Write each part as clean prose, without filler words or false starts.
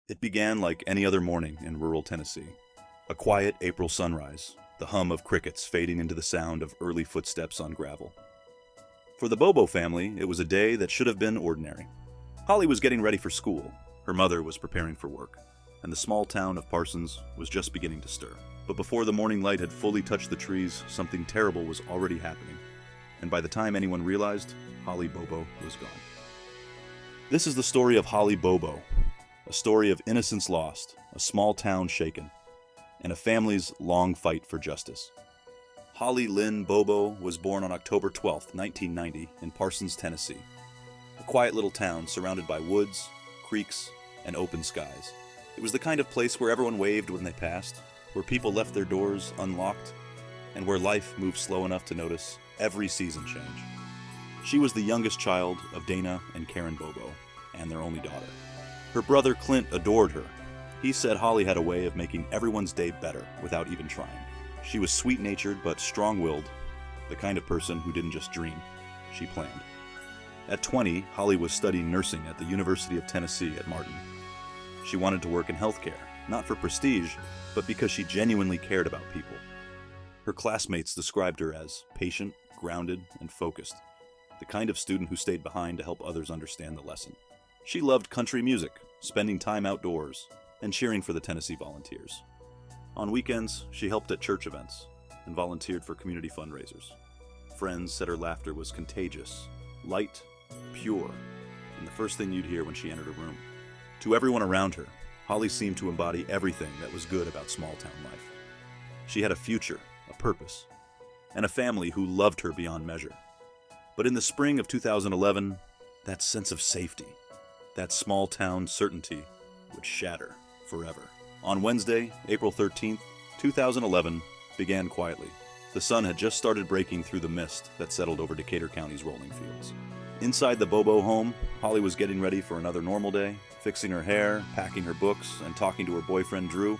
It began like any other morning in rural Tennessee. A quiet April sunrise, the hum of crickets fading into the sound of early footsteps on gravel. For the Bobo family, it was a day that should have been ordinary. Holly was getting ready for school, her mother was preparing for work, and the small town of Parsons was just beginning to stir. But before the morning light had fully touched the trees, something terrible was already happening. And by the time anyone realized, Holly Bobo was gone. This is the story of Holly Bobo, a story of innocence lost, a small town shaken, and a family's long fight for justice. Holly Lynn Bobo was born on October 12, 1990, in Parsons, Tennessee, a quiet little town surrounded by woods, creeks, and open skies. It was the kind of place where everyone waved when they passed, where people left their doors unlocked, and where life moved slow enough to notice every season change. She was the youngest child of Dana and Karen Bobo, and their only daughter. Her brother Clint adored her. He said Holly had a way of making everyone's day better without even trying. She was sweet-natured but strong-willed, the kind of person who didn't just dream, she planned. At 20, Holly was studying nursing at the University of Tennessee at Martin. She wanted to work in healthcare, not for prestige, but because she genuinely cared about people. Her classmates described her as patient, grounded, and focused, the kind of student who stayed behind to help others understand the lesson. She loved country music, spending time outdoors, and cheering for the Tennessee Volunteers. On weekends, she helped at church events and volunteered for community fundraisers. Friends said her laughter was contagious, light, pure, and the first thing you'd hear when she entered a room. To everyone around her, Holly seemed to embody everything that was good about small-town life. She had a future, a purpose, and a family who loved her beyond measure. But in the spring of 2011, that sense of safety, that small-town certainty, would shatter forever. On Wednesday, April 13th, 2011, began quietly. The sun had just started breaking through the mist that settled over Decatur County's rolling fields. Inside the Bobo home, Holly was getting ready for another normal day, fixing her hair, packing her books, and talking to her boyfriend Drew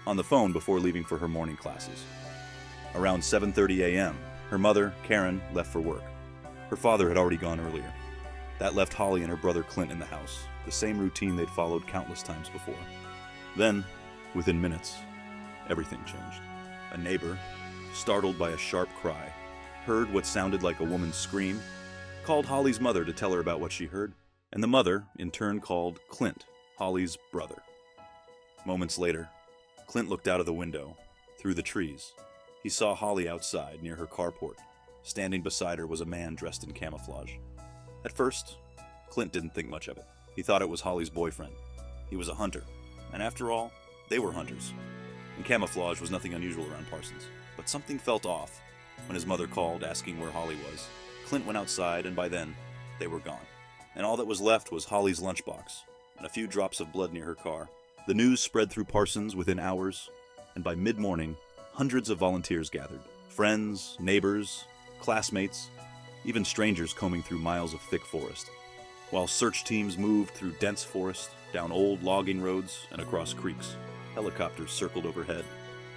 on the phone before leaving for her morning classes. Around 7:30 a.m., her mother, Karen, left for work. Her father had already gone earlier. That left Holly and her brother Clint in the house, the same routine they'd followed countless times before. Then, within minutes, everything changed. A neighbor, startled by a sharp cry, heard what sounded like a woman's scream, called Holly's mother to tell her about what she heard, and the mother, in turn, called Clint, Holly's brother. Moments later, Clint looked out of the window, through the trees. He saw Holly outside, near her carport. Standing beside her was a man dressed in camouflage. At first, Clint didn't think much of it. He thought it was Holly's boyfriend. He was a hunter, and after all, they were hunters. And camouflage was nothing unusual around Parsons. But something felt off when his mother called, asking where Holly was. Clint went outside, and by then, they were gone. And all that was left was Holly's lunchbox, and a few drops of blood near her car. The news spread through Parsons within hours, and by mid-morning, hundreds of volunteers gathered. Friends, neighbors, classmates, even strangers combing through miles of thick forest. While search teams moved through dense forest, down old logging roads, and across creeks, helicopters circled overhead,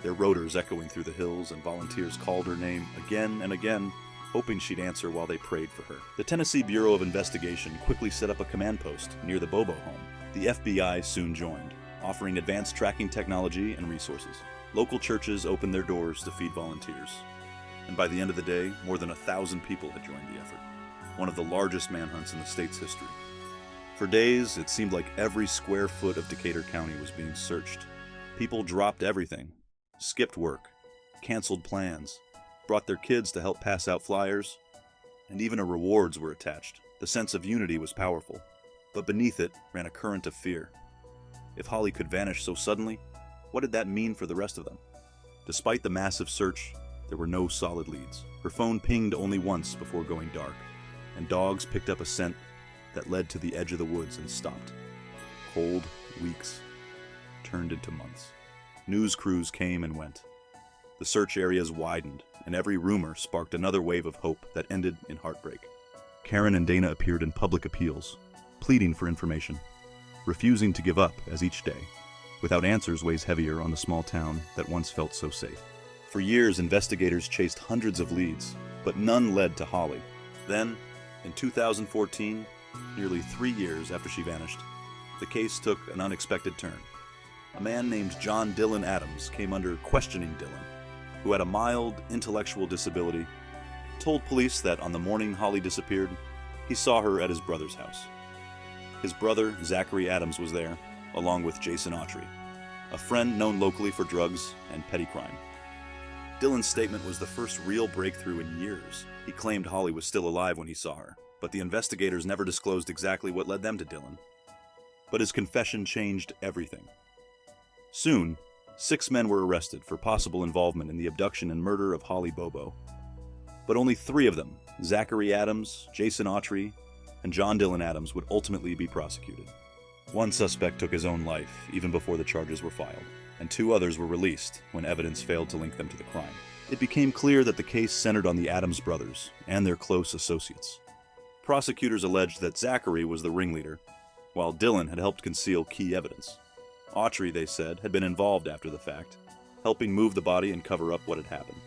their rotors echoing through the hills, and volunteers called her name again and again, hoping she'd answer while they prayed for her. The Tennessee Bureau of Investigation quickly set up a command post near the Bobo home. The FBI soon joined, offering advanced tracking technology and resources. Local churches opened their doors to feed volunteers, and by the end of the day, more than 1,000 people had joined the effort, one of the largest manhunts in the state's history. For days, it seemed like every square foot of Decatur County was being searched. People dropped everything, skipped work, canceled plans, brought their kids to help pass out flyers, and even rewards were attached. The sense of unity was powerful, but beneath it ran a current of fear. If Holly could vanish so suddenly, what did that mean for the rest of them? Despite the massive search, there were no solid leads. Her phone pinged only once before going dark, and dogs picked up a scent that led to the edge of the woods and stopped. Cold weeks turned into months. News crews came and went. The search areas widened, and every rumor sparked another wave of hope that ended in heartbreak. Karen and Dana appeared in public appeals, pleading for information, refusing to give up as each day, without answers, weighs heavier on the small town that once felt so safe. For years, investigators chased hundreds of leads, but none led to Holly. Then, in 2014, nearly 3 years after she vanished, the case took an unexpected turn. A man named John Dylan Adams came under questioning Dylan, who had a mild intellectual disability, told police that on the morning Holly disappeared, he saw her at his brother's house. His brother, Zachary Adams, was there, along with Jason Apri, a friend known locally for drugs and petty crime. Dylan's statement was the first real breakthrough in years. He claimed Holly was still alive when he saw her, but the investigators never disclosed exactly what led them to Dylan. But his confession changed everything. Soon, 6 men were arrested for possible involvement in the abduction and murder of Holly Bobo. But only 3 of them, Zachary Adams, Jason Apri, and John Dylan Adams, would ultimately be prosecuted. One suspect took his own life even before the charges were filed, and 2 others were released when evidence failed to link them to the crime. It became clear that the case centered on the Adams brothers and their close associates. Prosecutors alleged that Zachary was the ringleader, while Dylan had helped conceal key evidence. Apri, they said, had been involved after the fact, helping move the body and cover up what had happened.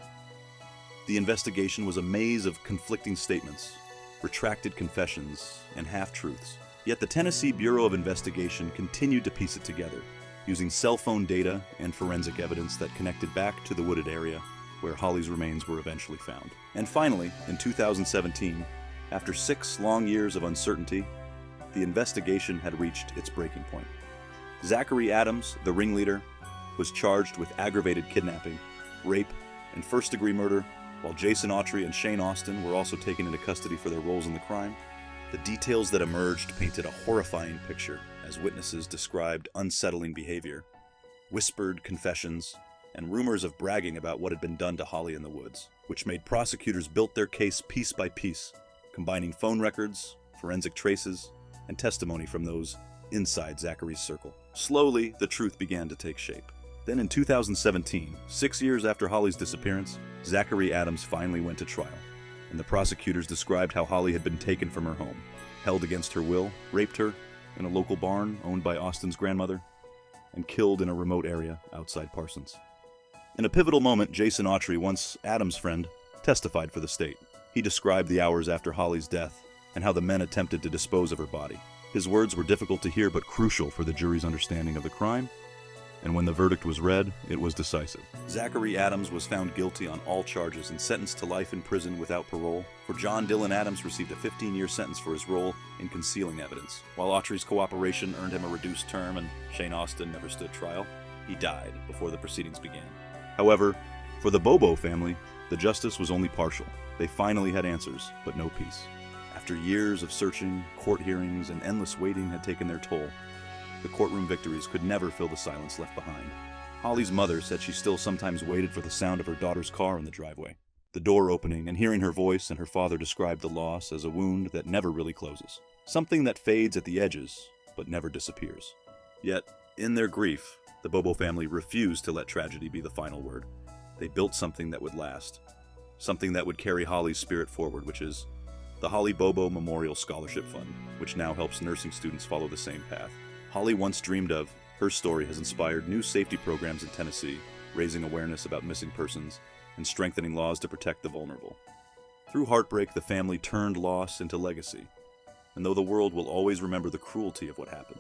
The investigation was a maze of conflicting statements, retracted confessions, and half-truths. Yet the Tennessee Bureau of Investigation continued to piece it together, using cell phone data and forensic evidence that connected back to the wooded area where Holly's remains were eventually found. And finally, in 2017, after 6 long years of uncertainty, the investigation had reached its breaking point. Zachary Adams, the ringleader, was charged with aggravated kidnapping, rape, and first-degree murder, while Jason Apri and Shane Austin were also taken into custody for their roles in the crime. The details that emerged painted a horrifying picture as witnesses described unsettling behavior, whispered confessions, and rumors of bragging about what had been done to Holly in the woods, which made prosecutors build their case piece by piece, combining phone records, forensic traces, and testimony from those inside Zachary's circle. Slowly, the truth began to take shape. Then in 2017, 6 years after Holly's disappearance, Zachary Adams finally went to trial, and the prosecutors described how Holly had been taken from her home, held against her will, raped her in a local barn owned by Austin's grandmother, and killed in a remote area outside Parsons. In a pivotal moment, Jason Apri, once Adams' friend, testified for the state. He described the hours after Holly's death and how the men attempted to dispose of her body. His words were difficult to hear but crucial for the jury's understanding of the crime, and when the verdict was read, it was decisive. Zachary Adams was found guilty on all charges and sentenced to life in prison without parole, for John Dylan Adams received a 15-year sentence for his role in concealing evidence. While Atri's cooperation earned him a reduced term and Shane Austin never stood trial, he died before the proceedings began. However, for the Bobo family, the justice was only partial. They finally had answers, but no peace. After years of searching, court hearings, and endless waiting had taken their toll, the courtroom victories could never fill the silence left behind. Holly's mother said she still sometimes waited for the sound of her daughter's car in the driveway, the door opening and hearing her voice, and her father described the loss as a wound that never really closes, something that fades at the edges but never disappears. Yet, in their grief, the Bobo family refused to let tragedy be the final word. They built something that would last, something that would carry Holly's spirit forward, which is the Holly Bobo Memorial Scholarship Fund, which now helps nursing students follow the same path. Holly once dreamed of, her story has inspired new safety programs in Tennessee, raising awareness about missing persons and strengthening laws to protect the vulnerable. Through heartbreak, the family turned loss into legacy, and though the world will always remember the cruelty of what happened,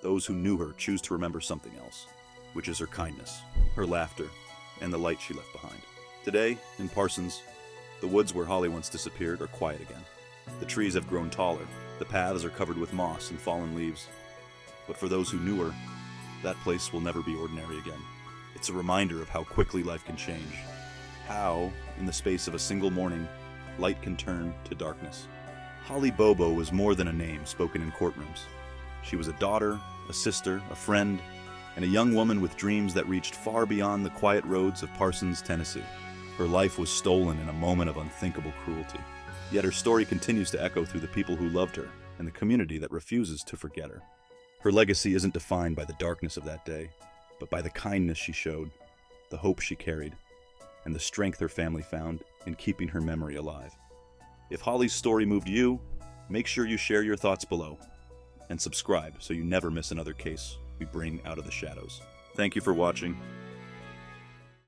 those who knew her choose to remember something else, which is her kindness, her laughter, and the light she left behind. Today, in Parsons, the woods where Holly once disappeared are quiet again. The trees have grown taller, the paths are covered with moss and fallen leaves. But for those who knew her, that place will never be ordinary again. It's a reminder of how quickly life can change. How, in the space of a single morning, light can turn to darkness. Holly Bobo was more than a name spoken in courtrooms. She was a daughter, a sister, a friend, and a young woman with dreams that reached far beyond the quiet roads of Parsons, Tennessee. Her life was stolen in a moment of unthinkable cruelty. Yet her story continues to echo through the people who loved her and the community that refuses to forget her. Her legacy isn't defined by the darkness of that day, but by the kindness she showed, the hope she carried, and the strength her family found in keeping her memory alive. If Holly's story moved you, make sure you share your thoughts below, and subscribe so you never miss another case we bring out of the shadows. Thank you for watching,